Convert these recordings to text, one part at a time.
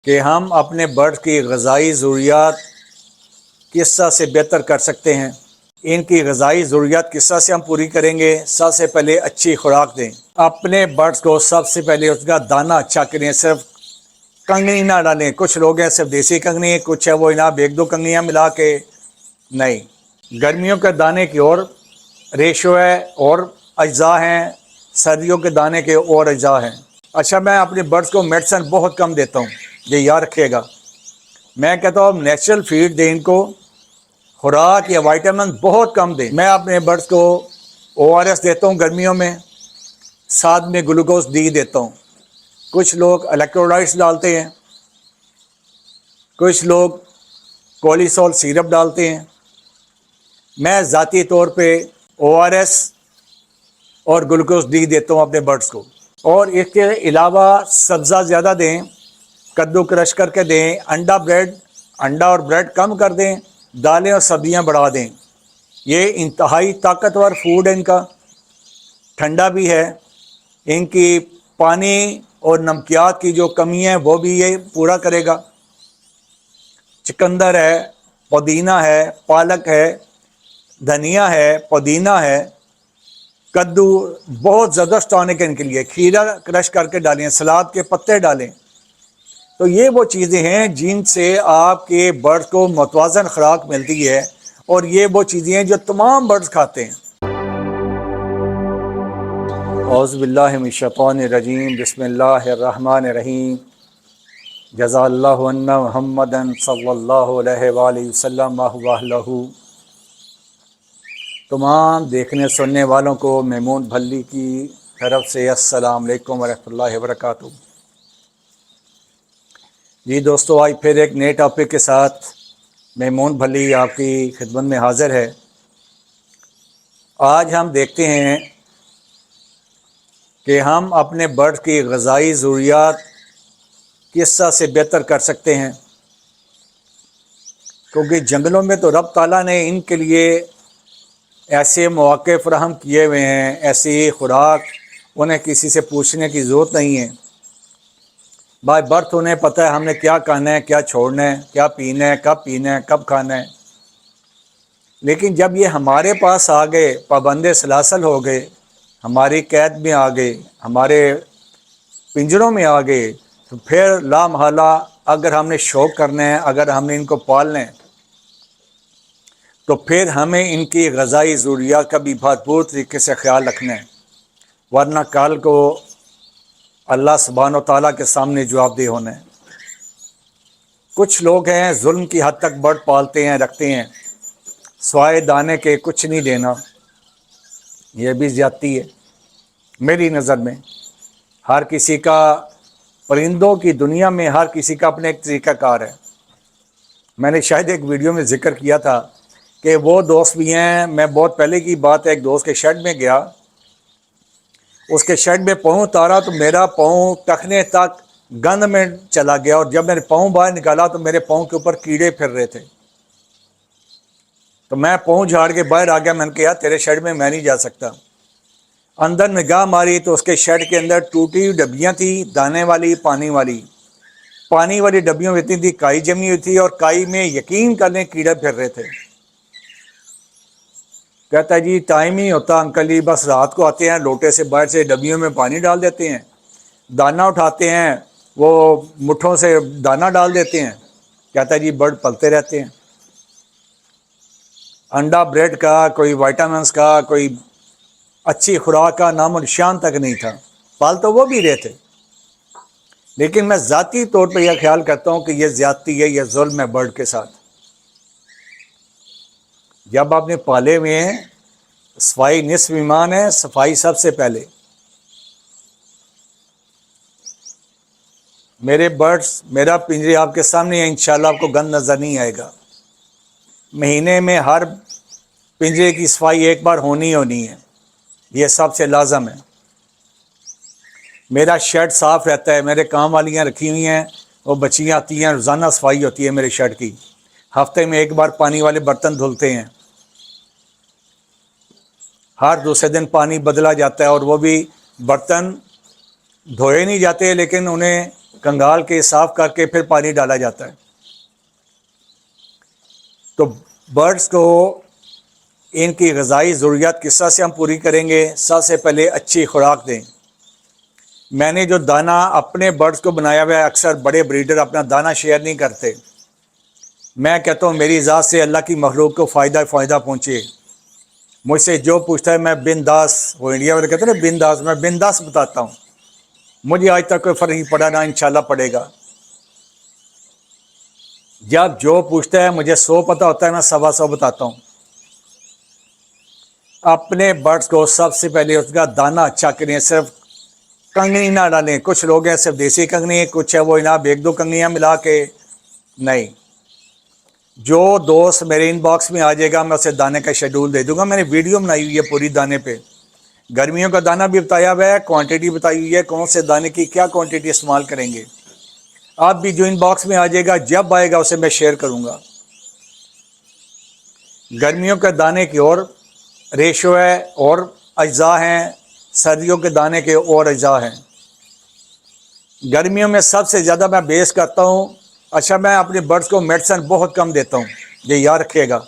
کہ ہم اپنے برڈ کی غذائی ضروریات کس طرح سے بہتر کر سکتے ہیں۔ ان کی غذائی ضروریات کس طرح سے ہم پوری کریں گے؟ سب سے پہلے اچھی خوراک دیں اپنے برڈز کو۔ سب سے پہلے اس کا دانہ اچھا کریں، صرف کنگنی نہ ڈالیں۔ کچھ لوگ ہیں صرف دیسی کنگنی، کچھ ہے وہ جناب ایک دو کنگنیاں ملا کے، نہیں، گرمیوں کے دانے کی اور ریشو ہے اور اجزاء ہیں، سردیوں کے دانے کے اور اجزاء ہیں۔ اچھا، میں اپنے برڈز کو میڈیسن بہت کم دیتا ہوں، یہ یاد رکھیے گا۔ میں کہتا ہوں نیچرل فیڈ دیں ان کو، خوراک یا وائٹامن بہت کم دیں۔ میں اپنے برڈز کو ORS دیتا ہوں گرمیوں میں، ساتھ میں گلوکوز ڈی دیتا ہوں۔ کچھ لوگ الیکٹرولائٹس ڈالتے ہیں، کچھ لوگ کولیسول سیرپ ڈالتے ہیں۔ میں ذاتی طور پہ ORS اور گلوکوز ڈی دیتا ہوں اپنے برڈز کو۔ اور اس کے علاوہ سبزہ زیادہ دیں، کدو کرش کر کے دیں، انڈا اور بریڈ کم کر دیں، دالیں اور سبزیاں بڑھا دیں۔ یہ انتہائی طاقتور فوڈ ہے ان کا، ٹھنڈا بھی ہے۔ ان کی پانی اور نمکیات کی جو کمی ہے وہ بھی یہ پورا کرے گا۔ چقندر ہے، پودینہ ہے، پالک ہے، دھنیا ہے، پودینہ ہے، کدو بہت زبردست ٹانک ہے ان کے لیے۔ کھیرا کرش کر کے ڈالیں، سلاد کے پتے ڈالیں۔ تو یہ وہ چیزیں ہیں جن سے آپ کے برڈز کو متوازن خوراک ملتی ہے، اور یہ وہ چیزیں ہیں جو تمام برڈز کھاتے ہیں۔ اعوذ باللہ من الشیطان الرجیم، بسم اللہ الرحمن الرحیم۔ جزا اللہ عنا محمدا صلی اللہ علیہ وآلہ وسلم ما هو اہلہ۔ تمام دیکھنے سننے والوں کو میمون بھلی کی طرف سے السلام علیکم ورحمۃ اللہ وبرکاتہ۔ جی دوستو، آج پھر ایک نئے ٹاپک کے ساتھ میمون بھلی آپ کی خدمت میں حاضر ہے۔ آج ہم دیکھتے ہیں کہ ہم اپنے برڈ کی غذائی ضروریات کس طرح سے بہتر کر سکتے ہیں، کیونکہ جنگلوں میں تو رب تعالیٰ نے ان کے لیے ایسے مواقع فراہم کیے ہوئے ہیں، ایسی خوراک، انہیں کسی سے پوچھنے کی ضرورت نہیں ہے۔ بائی برتھ انہیں پتہ ہے ہم نے کیا کھانا ہے، کیا چھوڑنا ہے، کیا پینا ہے، کب کھانا ہے۔ لیکن جب یہ ہمارے پاس آ گئے، پابند سلاسل ہو گئے، ہماری قید میں آ گئے، ہمارے پنجروں میں آ گئے، تو پھر لا محالہ اگر ہم نے شوق کرنا ہے، اگر ہم نے ان کو پالنا ہے، تو پھر ہمیں ان کی غذائی ضروریات کا بھی بھرپور طریقے سے خیال رکھنا ہے، ورنہ کل کو اللہ سبحانہ و تعالیٰ کے سامنے جواب دہ ہونا ہے۔ کچھ لوگ ہیں ظلم کی حد تک برڈ پالتے ہیں، رکھتے ہیں، سوائے دانے کے کچھ نہیں دینا، یہ بھی زیادتی ہے میری نظر میں۔ ہر کسی کا، پرندوں کی دنیا میں ہر کسی کا اپنے ایک طریقہ کار ہے۔ میں نے شاید ایک ویڈیو میں ذکر کیا تھا کہ وہ دوست بھی ہیں، میں بہت پہلے کی بات ہے، ایک دوست کے شیڈ میں گیا، اس کے شیڈ میں پاؤں اتارا تو میرا پاؤں ٹخنے تک گند میں چلا گیا، اور جب میں نے پاؤں باہر نکالا تو میرے پاؤں کے اوپر کیڑے پھر رہے تھے۔ تو میں پاؤں جھاڑ کے باہر آ گیا، میں نے کہا تیرے شیڈ میں نہیں جا سکتا۔ اندر نگاہ ماری تو اس کے شیڈ کے اندر ٹوٹی ڈبیاں تھیں، دانے والی، پانی والی ڈبیوں میں اتنی تھی کائی جمی ہوئی تھی، اور کائی میں یقین کر لیں کیڑے پھر رہے تھے۔ کہتا ہے جی ٹائم ہی ہوتا انکل جی، بس رات کو آتے ہیں، لوٹے سے باہر سے ڈبیوں میں پانی ڈال دیتے ہیں، دانہ اٹھاتے ہیں، وہ مٹھوں سے دانہ ڈال دیتے ہیں۔ کہتا ہے جی برڈ پلتے رہتے ہیں۔ انڈا بریڈ کا، کوئی وائٹامنس کا، کوئی اچھی خوراک کا نام و نشان تک نہیں تھا۔ پال تو وہ بھی رہے تھے، لیکن میں ذاتی طور پہ یہ خیال کرتا ہوں کہ یہ زیادتی ہے، یہ ظلم ہے برڈ کے ساتھ۔ جب آپ نے پالے ہوئے ہیں، صفائی نصف ایمان ہے، صفائی سب سے پہلے۔ میرے برڈز، میرا پنجرے آپ کے سامنے ہے، انشاءاللہ آپ کو گند نظر نہیں آئے گا۔ مہینے میں ہر پنجرے کی صفائی ایک بار ہونی ہے، یہ سب سے لازم ہے۔ میرا شیڈ صاف رہتا ہے، میرے کام والیاں رکھی ہوئی ہیں، وہ بچیاں آتی ہیں، روزانہ صفائی ہوتی ہے میرے شیڈ کی، ہفتے میں ایک بار پانی والے برتن دھلتے ہیں، ہر دوسرے دن پانی بدلا جاتا ہے، اور وہ بھی برتن دھوئے نہیں جاتے، لیکن انہیں کنگال کے صاف کر کے پھر پانی ڈالا جاتا ہے۔ تو برڈز کو ان کی غذائی ضروریات کس طرح سے ہم پوری کریں گے؟ سب سے پہلے اچھی خوراک دیں۔ میں نے جو دانہ اپنے برڈز کو بنایا ہوا ہے، اکثر بڑے بریڈر اپنا دانہ شیئر نہیں کرتے۔ میں کہتا ہوں میری ذات سے اللہ کی مخلوق کو فائدہ پہنچے۔ مجھ سے جو پوچھتا ہے میں بنداس، وہ انڈیا والے کہتے ہیں نا بنداس، میں بنداس بتاتا ہوں۔ مجھے آج تک کوئی فرق نہیں پڑا، نہ انشاءاللہ پڑے گا۔ جب جو پوچھتا ہے مجھے 100 پتہ ہوتا ہے، میں 125 بتاتا ہوں۔ اپنے برڈز کو سب سے پہلے اس کا دانہ اچھا کریں، صرف کنگنی نہ ڈالیں۔ کچھ لوگ ہیں صرف دیسی کنگنی، کچھ ہے وہ جناب 1-2 کنگنیاں ملا کے، نہیں۔ جو دوست میرے ان باکس میں آ جائے گا میں اسے دانے کا شیڈول دے دوں گا۔ میں نے ویڈیو بنائی ہوئی ہے پوری دانے پہ، گرمیوں کا دانہ بھی بتایا ہوا ہے، کوانٹٹی بتائی ہوئی ہے، کون سے دانے کی کیا کوانٹٹی استعمال کریں گے۔ آپ بھی جو ان باکس میں آ جائے گا، جب آئے گا اسے میں شیئر کروں گا۔ گرمیوں کے دانے کی اور ریشو ہے اور اجزاء ہیں، سردیوں کے دانے کے اور اجزاء ہیں۔ گرمیوں میں سب سے زیادہ میں بیس کرتا ہوں، اچھا میں اپنے برڈز کو میڈیسن بہت کم دیتا ہوں، یہ یاد رکھیے گا۔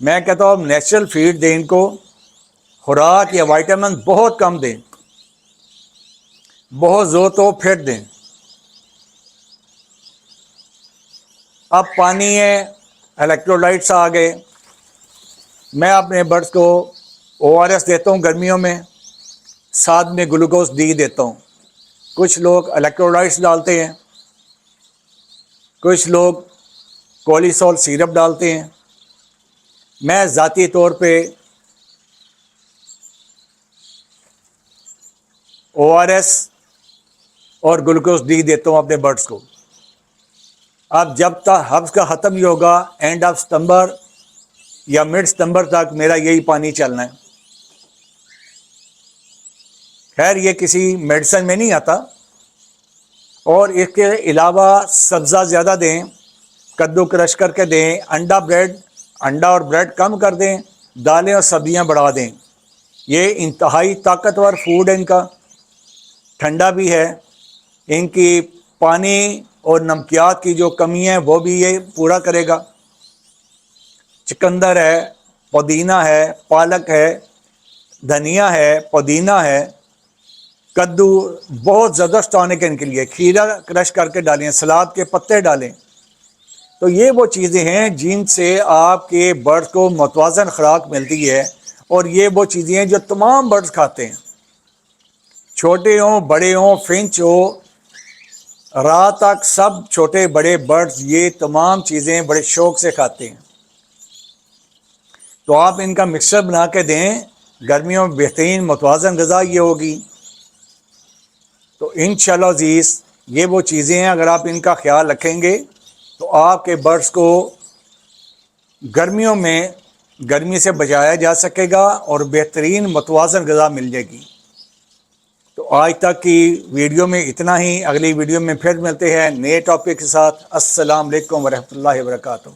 میں کہتا ہوں نیچرل فیڈ دیں ان کو، خوراک یا وائٹامن بہت کم دیں، بہت ضرورت ہو پھر دیں۔ اب پانی ہے، الیکٹرولائٹس آ گئے، میں اپنے برڈز کو ORS دیتا ہوں گرمیوں میں، ساتھ میں گلوکوز ڈی دیتا ہوں۔ کچھ لوگ الیکٹرولائٹس ڈالتے ہیں، کچھ لوگ کولیسول سیرپ ڈالتے ہیں۔ میں ذاتی طور پہ ORS اور گلوکوز ڈی دیتا ہوں اپنے برڈز کو۔ اب جب تک حبس کا ختم ہی ہوگا، اینڈ آف ستمبر یا مڈ ستمبر تک میرا یہی پانی چلنا ہے۔ خیر یہ کسی میڈیسن میں نہیں آتا، اور اس کے علاوہ سبزہ زیادہ دیں، کدو کرش کر کے دیں، انڈا اور بریڈ کم کر دیں، دالیں اور سبزیاں بڑھا دیں۔ یہ انتہائی طاقتور فوڈ ہے ان کا، ٹھنڈا بھی ہے، ان کی پانی اور نمکیات کی جو کمی ہے وہ بھی یہ پورا کرے گا۔ چقندر ہے، پودینہ ہے، پالک ہے، دھنیا ہے، پودینہ ہے، کدو بہت زبردست ٹانک ہے ان کے لیے، کھیرا کرش کر کے ڈالیں، سلاد کے پتے ڈالیں۔ تو یہ وہ چیزیں ہیں جن سے آپ کے برڈز کو متوازن خوراک ملتی ہے، اور یہ وہ چیزیں ہیں جو تمام برڈز کھاتے ہیں، چھوٹے ہوں بڑے ہوں، فنچ ہو، رات تک سب چھوٹے بڑے برڈز یہ تمام چیزیں بڑے شوق سے کھاتے ہیں۔ تو آپ ان کا مکسچر بنا کے دیں، گرمیوں میں بہترین متوازن غذا یہ ہوگی۔ تو انشاءاللہ عزیز یہ وہ چیزیں ہیں، اگر آپ ان کا خیال رکھیں گے تو آپ کے برڈز کو گرمیوں میں گرمی سے بچایا جا سکے گا اور بہترین متوازن غذا مل جائے گی۔ تو آج تک کی ویڈیو میں اتنا ہی، اگلی ویڈیو میں پھر ملتے ہیں نئے ٹاپک کے ساتھ۔ السلام علیکم ورحمۃ اللہ وبرکاتہ۔